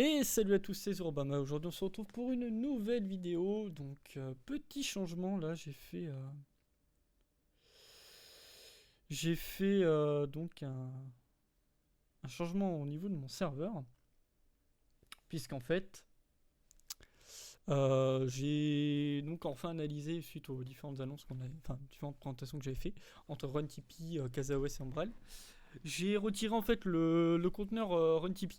Et salut à tous, c'est Urobama. Aujourd'hui on se retrouve pour une nouvelle vidéo. Donc petit changement là, j'ai fait donc un changement au niveau de mon serveur. Puisqu'en fait j'ai donc enfin analysé suite aux différentes annonces qu'on avait, enfin différentes présentations que j'avais fait entre RunTP, CasaOS et Umbrel. J'ai retiré en fait le conteneur RunTP.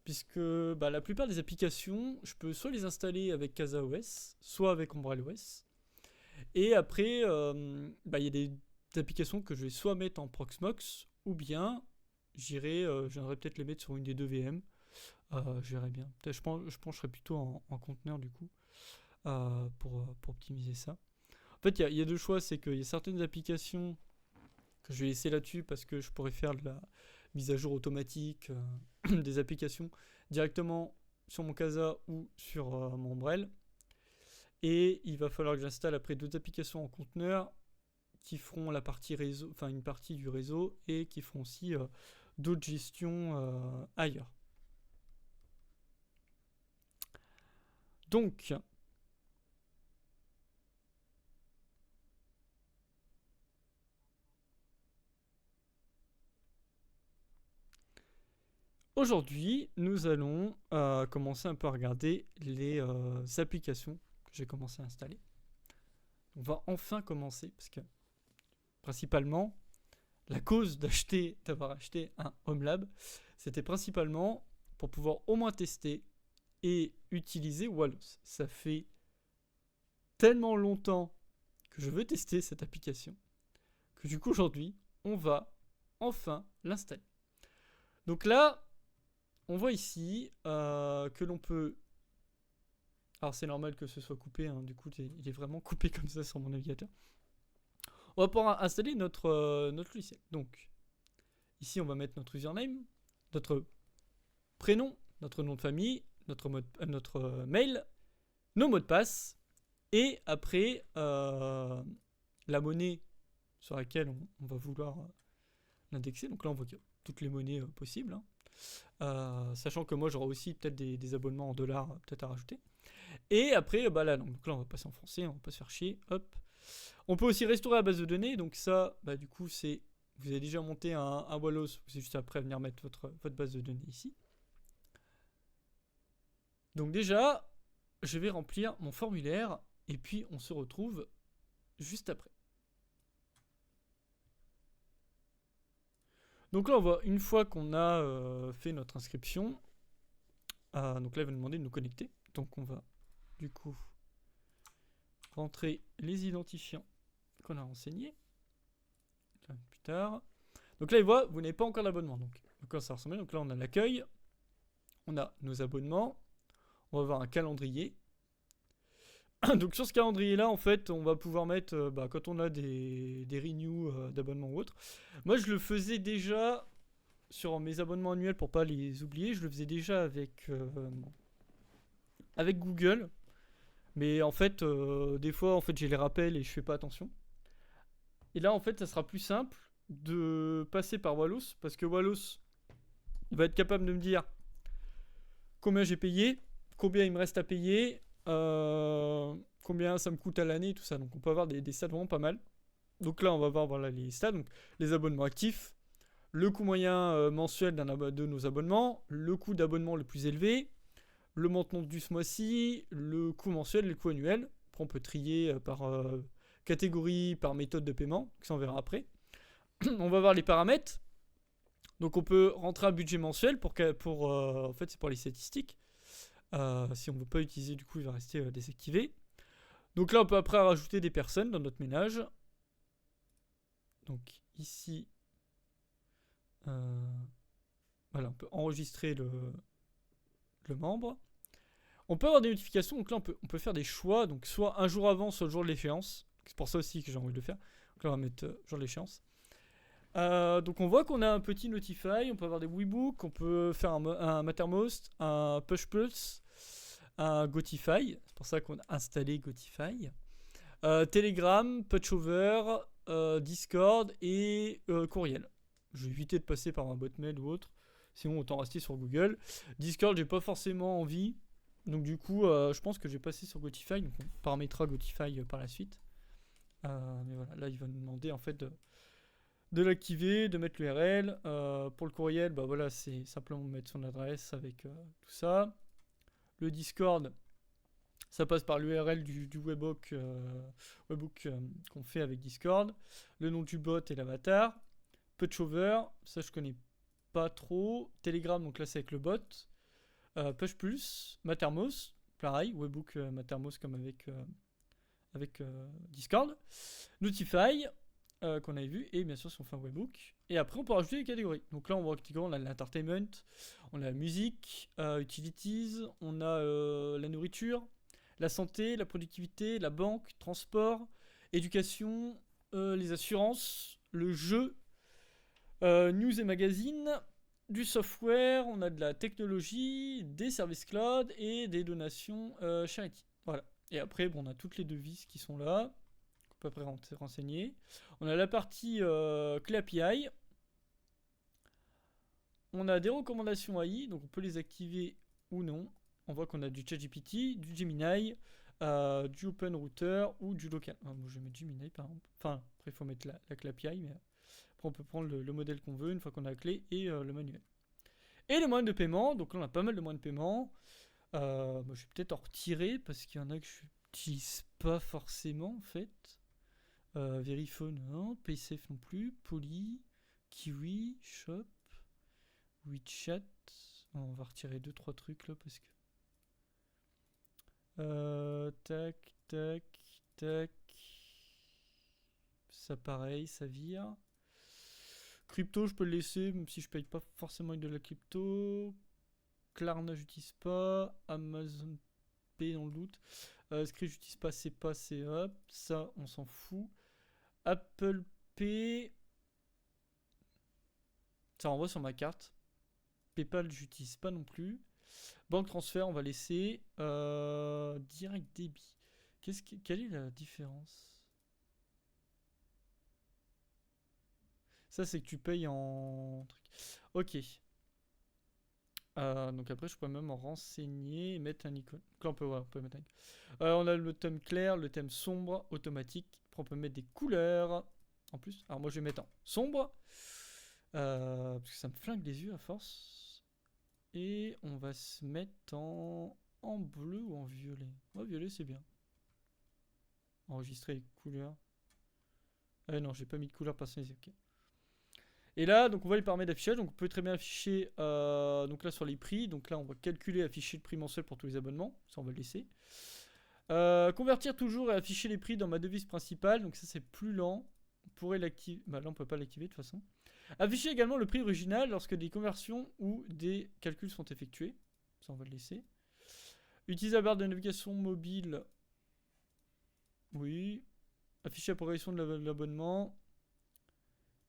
Puisque la plupart des applications, je peux soit les installer avec CasaOS, soit avec UmbrelOS. Et après, il y a des applications que je vais soit mettre en Proxmox, ou bien j'aimerais peut-être les mettre sur une des deux VM. Je verrai bien. Je pencherai plutôt en conteneur du coup, pour optimiser ça. En fait, il y a deux choix, c'est qu'il y a certaines applications que je vais laisser là-dessus parce que je pourrais faire de la mise à jour automatique des applications directement sur mon Casa ou sur mon Umbrel. Et il va falloir que j'installe après d'autres applications en conteneur qui feront la partie réseau, enfin une partie du réseau et qui feront aussi d'autres gestions ailleurs. Donc, aujourd'hui, nous allons commencer un peu à regarder les applications que j'ai commencé à installer. On va enfin commencer parce que principalement, la cause d'avoir acheté un HomeLab, c'était principalement pour pouvoir au moins tester et utiliser Wallos. Ça fait tellement longtemps que je veux tester cette application que du coup aujourd'hui, on va enfin l'installer. Donc là, on voit ici que l'on peut... Alors c'est normal que ce soit coupé, hein, du coup il est vraiment coupé comme ça sur mon navigateur. On va pouvoir installer notre logiciel. Donc ici on va mettre notre username, notre prénom, notre nom de famille, notre mail, nos mots de passe, et après la monnaie sur laquelle on va vouloir l'indexer. Donc là on voit qu'il y a toutes les monnaies possibles, hein. Sachant que moi j'aurai aussi peut-être des abonnements en dollars peut-être à rajouter. Et après la langue. Donc là on va passer en français, on va pas se faire chier. Hop. On peut aussi restaurer la base de données. Donc ça, du coup c'est... Vous avez déjà monté un Wallos, c'est juste après venir mettre votre base de données ici. Donc déjà, je vais remplir mon formulaire et puis on se retrouve juste après. Donc là, on voit une fois qu'on a fait notre inscription, donc là, il va nous demander de nous connecter. Donc on va du coup rentrer les identifiants qu'on a renseignés. Plus tard. Donc là, il voit, vous n'avez pas encore d'abonnement. Donc là, ça ressemble. Donc là, on a l'accueil, on a nos abonnements, on va avoir un calendrier. Donc sur ce calendrier là en fait on va pouvoir mettre quand on a des renews d'abonnement ou autre. Moi je le faisais déjà sur mes abonnements annuels pour pas les oublier, je le faisais déjà avec Google. Mais en fait des fois en fait j'ai les rappels et je fais pas attention. Et là en fait ça sera plus simple de passer par Wallos parce que Wallos il va être capable de me dire combien j'ai payé, combien il me reste à payer, combien ça me coûte à l'année et tout ça. Donc on peut avoir des stats vraiment pas mal. Donc là on va voir voilà, les stats, donc les abonnements actifs, le coût moyen mensuel de nos abonnements, le coût d'abonnement le plus élevé, le montant dû ce mois-ci, le coût mensuel, le coût annuel. Après on peut trier par catégorie, par méthode de paiement, ça on verra après. On va voir les paramètres. Donc on peut rentrer un budget mensuel en fait c'est pour les statistiques. Si on ne veut pas utiliser, du coup, il va rester désactivé. Donc là, on peut après rajouter des personnes dans notre ménage. Donc ici, voilà, on peut enregistrer le membre. On peut avoir des notifications. Donc là, on peut faire des choix. Donc soit un jour avant, soit le jour de l'échéance. C'est pour ça aussi que j'ai envie de le faire. Donc là, on va mettre jour de l'échéance. Donc on voit qu'on a un petit Notify. On peut avoir des Webooks. On peut faire un Mattermost, un Push Pulse, un Gotify, c'est pour ça qu'on a installé Gotify, Telegram, Patchover, Discord et Courriel. Je vais éviter de passer par un botmail ou autre, Sinon, autant rester sur Google. Discord, j'ai pas forcément envie. Donc du coup, je pense que je vais passer sur Gotify. Donc on paramétrera Gotify par la suite. Mais voilà, là, il va nous demander en fait de l'activer, de mettre l'URL. Pour le courriel, bah voilà, c'est simplement mettre son adresse avec tout ça. Le Discord, ça passe par l'URL du webhook, qu'on fait avec Discord. Le nom du bot et l'avatar. Pushhover, ça je connais pas trop. Telegram, donc là c'est avec le bot. Push Plus, Mattermost, pareil, webhook Mattermost comme avec Discord. Notify, qu'on avait vu, et bien sûr si on fait un webhook. Et après on peut rajouter des catégories. Donc là on voit que on a l'entertainment, on a la musique, utilities, on a la nourriture, la santé, la productivité, la banque, transport, éducation, les assurances, le jeu, news et magazines, du software, on a de la technologie, des services cloud et des donations charity. Voilà. Et après, bon, on a toutes les devises qui sont là. On peut après renseigner. On a la partie clé API. On a des recommandations AI, donc on peut les activer ou non. On voit qu'on a du ChatGPT, du Gemini, du OpenRouter ou du local. Moi, je vais mettre Gemini par exemple. Enfin, après, il faut mettre la clé API, mais après, on peut prendre le modèle qu'on veut une fois qu'on a la clé et le manuel. Et les moyens de paiement, donc là on a pas mal de moyens de paiement. Moi, je vais peut-être en retirer parce qu'il y en a que je n'utilise pas forcément en fait. Verifone, non. Paysafe non plus. Poly, Kiwi, Shop, WeChat. On va retirer 2-3 trucs là parce que. Tac, tac, tac. Ça pareil, ça vire. Crypto, je peux le laisser, même si je paye pas forcément avec de la crypto. Klarna, j'utilise pas. Amazon Pay, dans le doute. Script, j'utilise pas, c'est pas, c'est hop. Ça, on s'en fout. Apple Pay. Ça renvoie sur ma carte. PayPal, j'utilise pas non plus. Banque transfert, on va laisser. Direct débit. Quelle est la différence? Ça, c'est que tu payes en truc. Ok. Donc après, je pourrais même en renseigner et mettre un icône. Donc là, on peut mettre un icône. On a le thème clair, le thème sombre, automatique. Après, on peut mettre des couleurs. En plus, alors moi, je vais mettre en sombre. Parce que ça me flingue les yeux à force. Et on va se mettre en bleu ou en violet. Oh, violet, c'est bien. Enregistrer les couleurs. Ah non, j'ai pas mis de couleur personnalisée. Ok. Et là, donc on voit les paramètres d'affichage. Donc on peut très bien afficher, donc là sur les prix. Donc là, on va calculer, afficher le prix mensuel pour tous les abonnements. Ça, on va le laisser. Convertir toujours et afficher les prix dans ma devise principale. Donc ça, c'est plus lent. On pourrait l'activer. Bah là, on peut pas l'activer de toute façon. Afficher également le prix original lorsque des conversions ou des calculs sont effectués. Ça, on va le laisser. Utiliser la barre de navigation mobile. Oui. Afficher la progression de l'abonnement.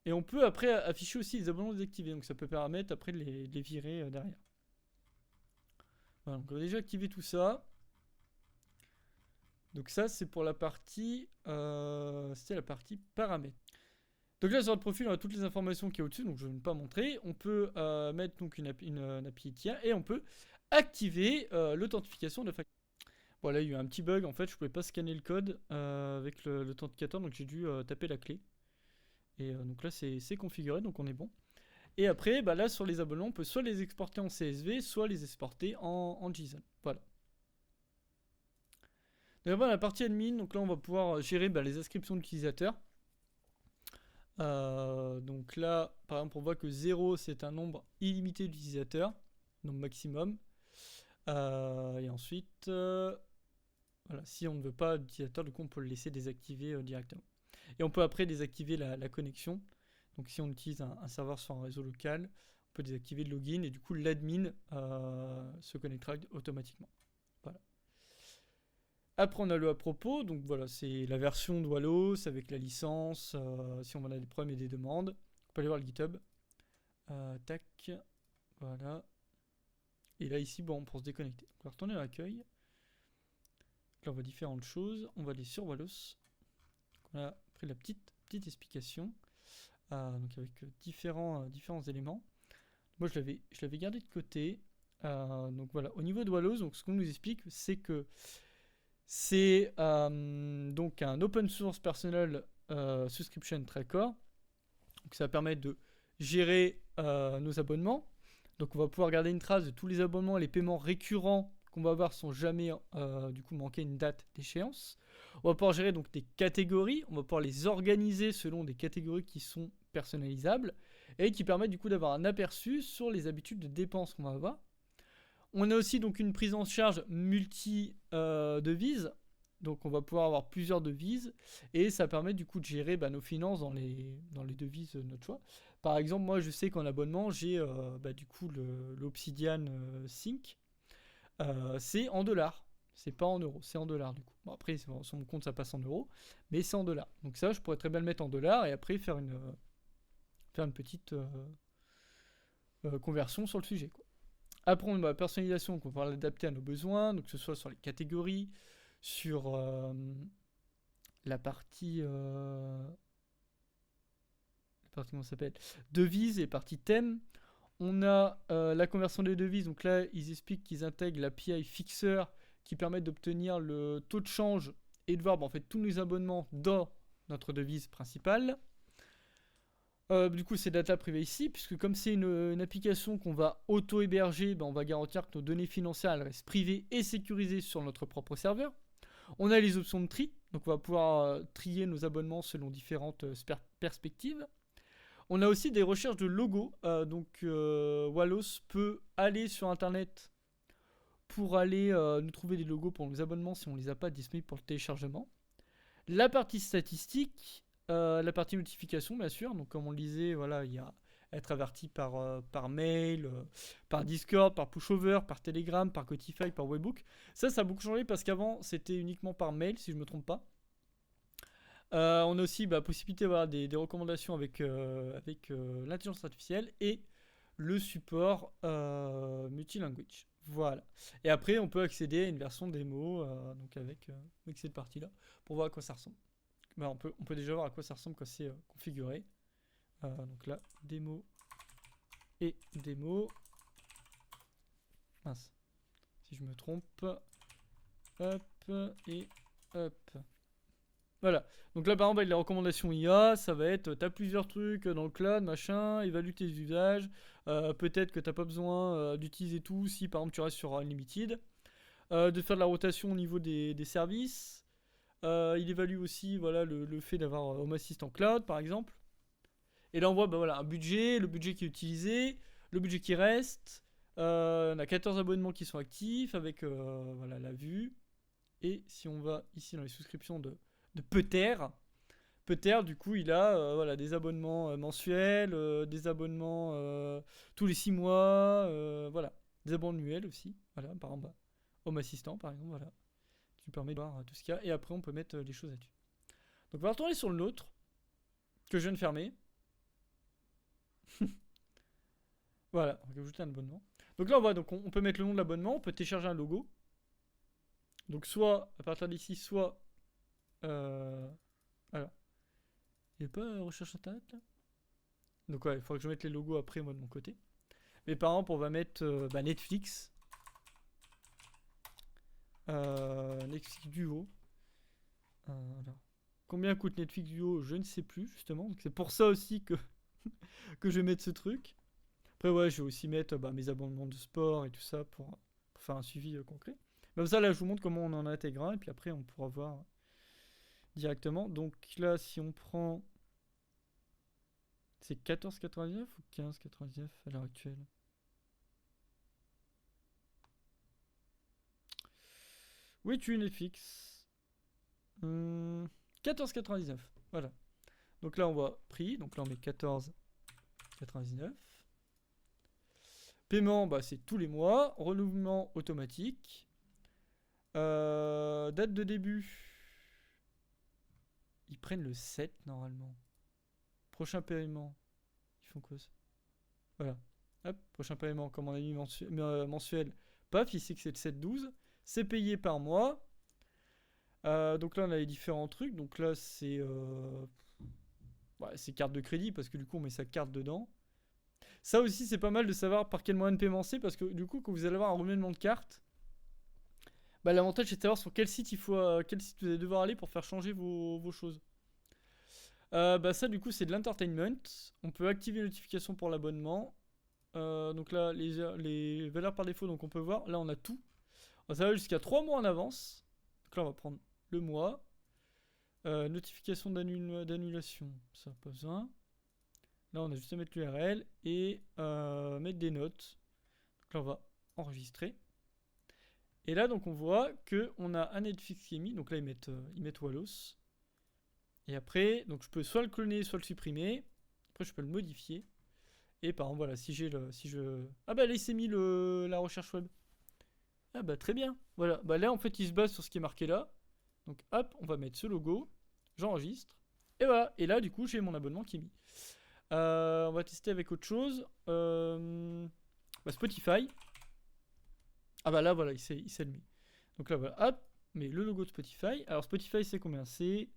Et on peut après afficher aussi les abonnements désactivés. Donc ça peut permettre après de les virer derrière. Voilà, donc on va déjà activer tout ça. Donc ça, c'est pour la partie... c'était la partie paramètres. Donc là, sur le profil, on a toutes les informations qui est au-dessus. Donc je ne vais pas montrer. On peut mettre donc une API tiers. Et on peut activer l'authentification de la facture. Voilà, il y a eu un petit bug. En fait, je ne pouvais pas scanner le code avec l'authenticateur. Donc j'ai dû taper la clé. Et donc là, c'est configuré. Donc on est bon. Et après, bah là, sur les abonnements, on peut soit les exporter en CSV, soit les exporter en JSON. Voilà. Donc voilà, la partie admin, donc là on va pouvoir gérer les inscriptions d'utilisateurs. Donc là, par exemple, on voit que 0 c'est un nombre illimité d'utilisateurs, nombre maximum. Et ensuite, voilà, si on ne veut pas d'utilisateur, du coup on peut le laisser désactiver directement. Et on peut après désactiver la connexion. Donc si on utilise un serveur sur un réseau local, on peut désactiver le login et du coup l'admin se connectera automatiquement. Voilà. Après, on a le à propos, donc voilà, c'est la version de Wallos avec la licence, si on en a des problèmes et des demandes. On peut aller voir le GitHub. Tac, voilà. Et là, ici, bon, pour se déconnecter. On va retourner à l'accueil. Là, on voit différentes choses. On va aller sur Wallos. On a pris la petite explication. Donc avec différents éléments. moi je l'avais gardé de côté. Donc voilà, au niveau de Wallows, donc ce qu'on nous explique, c'est que c'est donc un open source personal subscription tracker. Donc ça permet de gérer nos abonnements. Donc on va pouvoir garder une trace de tous les abonnements et les paiements récurrents qu'on va avoir sans jamais du coup manquer une date d'échéance. On va pouvoir gérer donc des catégories, on va pouvoir les organiser selon des catégories qui sont personnalisables et qui permettent du coup d'avoir un aperçu sur les habitudes de dépenses qu'on va avoir. On a aussi donc une prise en charge multi-devises. Donc on va pouvoir avoir plusieurs devises et ça permet du coup de gérer nos finances dans les devises de notre choix. Par exemple, moi je sais qu'en abonnement j'ai du coup l'Obsidian Sync. C'est en dollars. C'est pas en euros, c'est en dollars du coup. Bon, après sur mon compte ça passe en euros, mais c'est en dollars. Donc ça je pourrais très bien le mettre en dollars et après faire une petite conversion sur le sujet, quoi. Après, on a la personnalisation, qu'on va pouvoir l'adapter à nos besoins, donc que ce soit sur les catégories, sur la partie comment ça s'appelle, devises et partie thème. On a la conversion des devises, donc là, ils expliquent qu'ils intègrent l'API Fixer qui permet d'obtenir le taux de change et de voir en fait tous nos abonnements dans notre devise principale. Du coup, c'est data privacy, puisque comme c'est une application qu'on va auto-héberger, on va garantir que nos données financières elles restent privées et sécurisées sur notre propre serveur. On a les options de tri, donc on va pouvoir trier nos abonnements selon différentes perspectives. On a aussi des recherches de logos, Wallows peut aller sur internet pour aller nous trouver des logos pour nos abonnements si on ne les a pas disponibles pour le téléchargement. La partie statistique, la partie notification, bien sûr. Donc, comme on le disait, voilà, il y a être averti par mail, par Discord, par pushover, par Telegram, par Spotify, par Webhook. Ça a beaucoup changé parce qu'avant, c'était uniquement par mail, si je ne me trompe pas. On a aussi possibilité d'avoir des recommandations avec l'intelligence artificielle et le support multilanguage. Voilà. Et après, on peut accéder à une version démo donc avec cette partie-là pour voir à quoi ça ressemble. On peut déjà voir à quoi ça ressemble quand c'est configuré. Donc là, démo et démo. Mince. Si je me trompe. Hop et hop. Voilà. Donc là, par exemple, avec les recommandations IA, ça va être, t'as plusieurs trucs dans le cloud, machin, évalue tes usages. Peut-être que t'as pas besoin d'utiliser tout si, par exemple, tu restes sur Unlimited. De faire de la rotation au niveau des services. Il évalue aussi le fait d'avoir Home Assistant Cloud, par exemple. Et là, on voit un budget, le budget qui est utilisé, le budget qui reste. On a 14 abonnements qui sont actifs avec la vue. Et si on va ici dans les souscriptions de Peter, du coup, il a des abonnements mensuels, des abonnements tous les 6 mois, des abonnements annuels aussi. Voilà, par exemple, Home Assistant, par exemple, voilà, qui permet de voir tout ce qu'il y a. Et après, on peut mettre les choses là-dessus. Donc, on va retourner sur le nôtre, que je viens de fermer. Voilà, on va ajouter un abonnement. Donc là, on voit, donc on peut mettre le nom de l'abonnement, on peut télécharger un logo. Donc, soit à partir d'ici, soit. Alors. Il n'y a pas recherche internet là. Donc, ouais, il faudra que je mette les logos après, moi de mon côté. Mais par exemple, on va mettre Netflix. Netflix Duo. Alors. Combien coûte Netflix Duo? Je ne sais plus, justement. Donc, c'est pour ça aussi que, que je vais mettre ce truc. Après, ouais, je vais aussi mettre mes abonnements de sport et tout ça pour faire un suivi concret. Comme ça, là, je vous montre comment on en intègre un. Et puis après, on pourra voir directement. Donc là, si on prend. C'est 14,99 ou 15,99 à l'heure actuelle? Où es-tu, Netflix 14,99. Voilà. Donc là, on voit prix. Donc là, on met 14,99. Paiement, c'est tous les mois. Renouvellement automatique. Date de début. Ils prennent le 7 normalement. Prochain paiement. Ils font quoi ça? Voilà. Hop, prochain paiement, comme on a mis mensuel. Paf, ici que c'est le 7-12. C'est payé par mois. Donc là, on a les différents trucs. Donc là, c'est carte de crédit parce que du coup, on met sa carte dedans. Ça aussi, c'est pas mal de savoir par quel moyen de paiement c'est, parce que du coup, quand vous allez avoir un renouvellement de carte, bah, l'avantage c'est de savoir sur quel site quel site vous allez devoir aller pour faire changer vos choses. Bah ça, du coup, c'est de l'entertainment. On peut activer les notifications pour l'abonnement. Donc là, les valeurs par défaut, donc on peut voir. Là, on a tout. Ça va jusqu'à 3 mois en avance. Donc là, on va prendre le mois. Notification d'annulation, ça pas besoin. Là, on a juste à mettre l'URL et mettre des notes. Donc là, on va enregistrer. Et là, donc, on voit qu'on a un Netflix qui est mis. Donc là, ils mettent Wallos. Et après, donc je peux soit le cloner, soit le supprimer. Après, je peux le modifier. Et par exemple, voilà, si je... Ah bah là, il s'est mis la recherche web. Ah bah très bien. Voilà, bah là, en fait, il se base sur ce qui est marqué là. Donc hop, on va mettre ce logo. J'enregistre. Et voilà. Et là, du coup, j'ai mon abonnement qui est mis. On va tester avec autre chose. Bah, Spotify. Ah bah là, voilà, il s'est mis. Donc là, voilà, hop, mais le logo de Spotify. Alors Spotify, c'est combien? C'est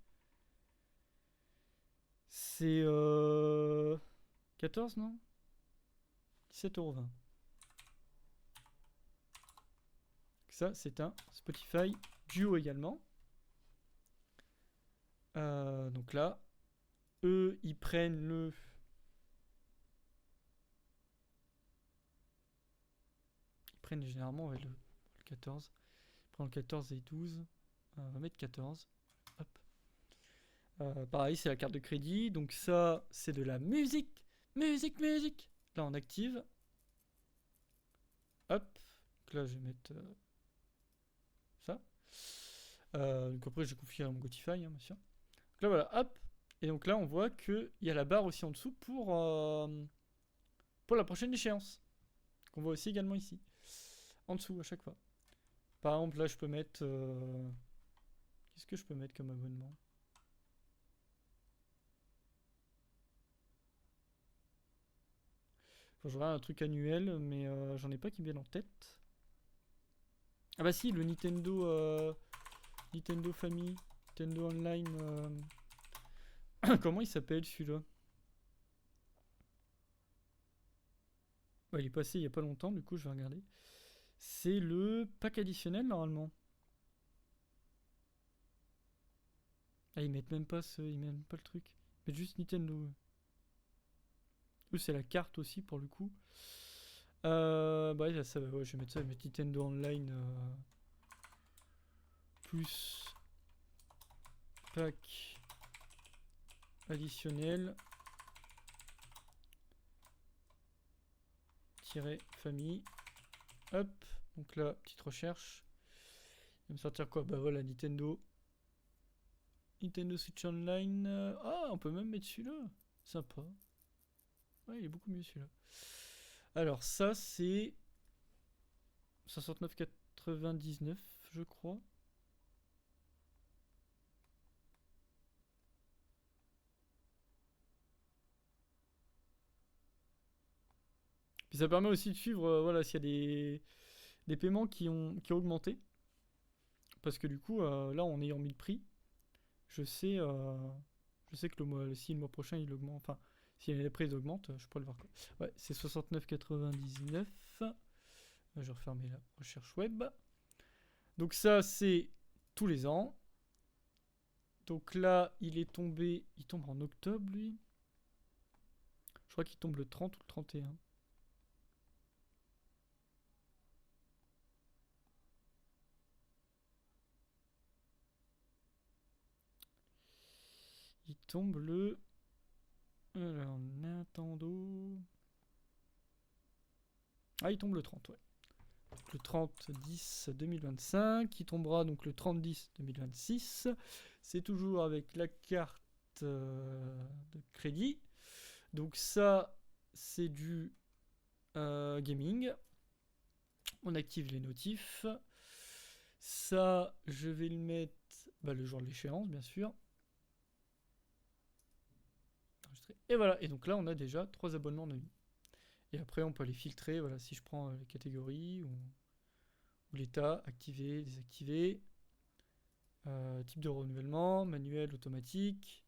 14, non? 17,20 €. Ça, c'est un Spotify Duo également. Donc là, eux, ils prennent le... Ils prennent généralement le 14. Ils prennent le 14 et 12. On va mettre 14. Hop. Pareil, c'est la carte de crédit. Donc ça, c'est de la musique. Musique, musique. Là, on active. Hop. Donc là, je vais mettre ça. Donc après, j'ai confié à mon Gotify, hein, bien sûr. Donc là, voilà, hop. Et donc là, on voit qu'il y a la barre aussi en dessous pour la prochaine échéance. Qu'on voit aussi également ici. En dessous, à chaque fois. Par exemple, là, je peux mettre... Qu'est-ce que je peux mettre comme abonnement? Enfin, j'aurais un truc annuel, mais j'en ai pas qui me viennent en tête. Ah bah si, le Nintendo Family, Nintendo Online... Comment il s'appelle celui-là? Ouais, il est passé il y a pas longtemps, du coup je vais regarder. C'est le pack additionnel normalement. Ah, ils mettent même pas ils mettent même pas le truc. Ils mettent juste Nintendo. Eux, c'est la carte aussi pour le coup. Bah, là, ça, ouais, je vais mettre ça, je vais mettre Nintendo Online plus pack additionnel famille. Hop, donc là, petite recherche. Il va me sortir quoi? Bah voilà, Nintendo Switch Online. Ah, on peut même mettre celui-là. Sympa. Ouais, il est beaucoup mieux celui-là. Alors ça, c'est 69,99 je crois. Puis ça permet aussi de suivre voilà, s'il y a des paiements qui ont augmenté. Parce que du coup, là, en ayant mis le prix, je sais, que si le mois prochain il augmente, enfin, si les prix augmentent, je pourrais le voir quoi. Ouais, c'est 69,99. Je vais refermer la recherche web. Donc ça, c'est tous les ans. Donc là, il tombe en octobre, lui. Je crois qu'il tombe le 30 ou le 31. Il tombe le... Alors, Nintendo... Ah, il tombe le 30, ouais. Donc, le 30-10-2025. Qui tombera donc le 30-10-2026. C'est toujours avec la carte de crédit. Donc ça, c'est du gaming. On active les notifs. Ça, je vais le mettre le jour de l'échéance, bien sûr. Et voilà. Et donc là, on a déjà 3 abonnements de nuit. Et après, on peut les filtrer. Voilà, si je prends les catégories ou l'état, activer, désactiver. Type de renouvellement, manuel, automatique.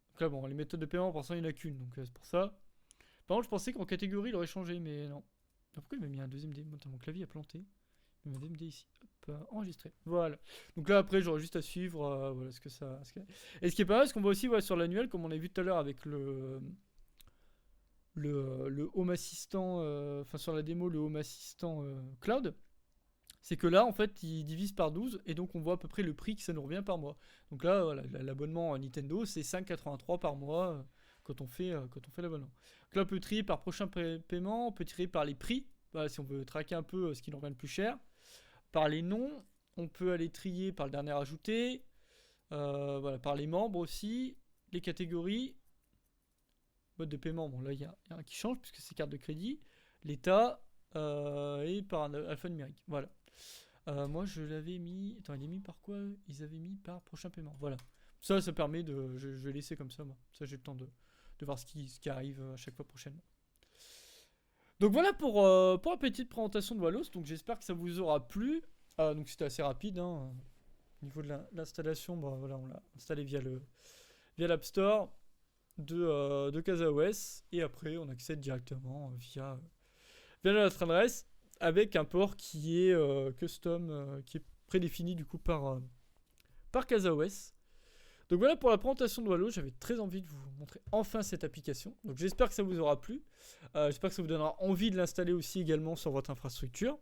Donc là, bon, les méthodes de paiement, pour l'instant, il n'y en a qu'une. Donc c'est pour ça. Par contre, je pensais qu'en catégorie, il aurait changé, mais non. Pourquoi il m'a mis un deuxième dé? Mon clavier a planté. Il m'a mis un deuxième dé ici. Hop, enregistré. Voilà. Donc là, après, j'aurai juste à suivre voilà, ce que ça... Et ce qui est pas mal, c'est qu'on voit aussi sur l'annuel, comme on a vu tout à l'heure avec le Home Assistant, enfin sur la démo, le Home Assistant Cloud, c'est que là, en fait, il divise par 12, et donc on voit à peu près le prix que ça nous revient par mois. Donc là, voilà, l'abonnement à Nintendo, c'est 5,83 par mois quand on fait l'abonnement. Donc là, on peut trier par prochain paiement, on peut trier par les prix, voilà, si on veut traquer un peu ce qui nous revient le plus cher. Par les noms, on peut aller trier par le dernier ajouté, voilà, par les membres aussi, les catégories, mode de paiement, bon là il y a un qui change puisque c'est carte de crédit, l'état et par un alpha numérique, voilà. Moi je l'avais mis, attends il est mis par quoi? Ils avaient mis par prochain paiement, voilà. Ça permet de, je vais laisser comme ça moi, ça j'ai le temps de voir ce qui arrive à chaque fois prochainement. Donc voilà pour la petite présentation de Walos, donc j'espère que ça vous aura plu. Donc c'était assez rapide, hein. Au niveau de l'installation, bah, voilà, on l'a installé via l'App Store de CasaOS, et après on accède directement via notre adresse avec un port qui est custom, qui est prédéfini du coup par CasaOS. Donc voilà pour la présentation de Wallo, j'avais très envie de vous montrer enfin cette application. Donc j'espère que ça vous aura plu, j'espère que ça vous donnera envie de l'installer aussi également sur votre infrastructure.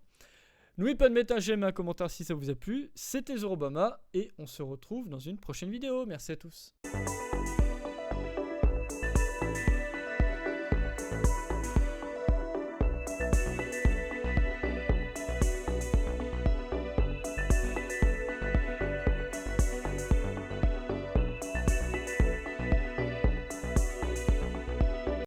N'oubliez pas de mettre un j'aime et un commentaire si ça vous a plu. C'était Zorobama et on se retrouve dans une prochaine vidéo. Merci à tous.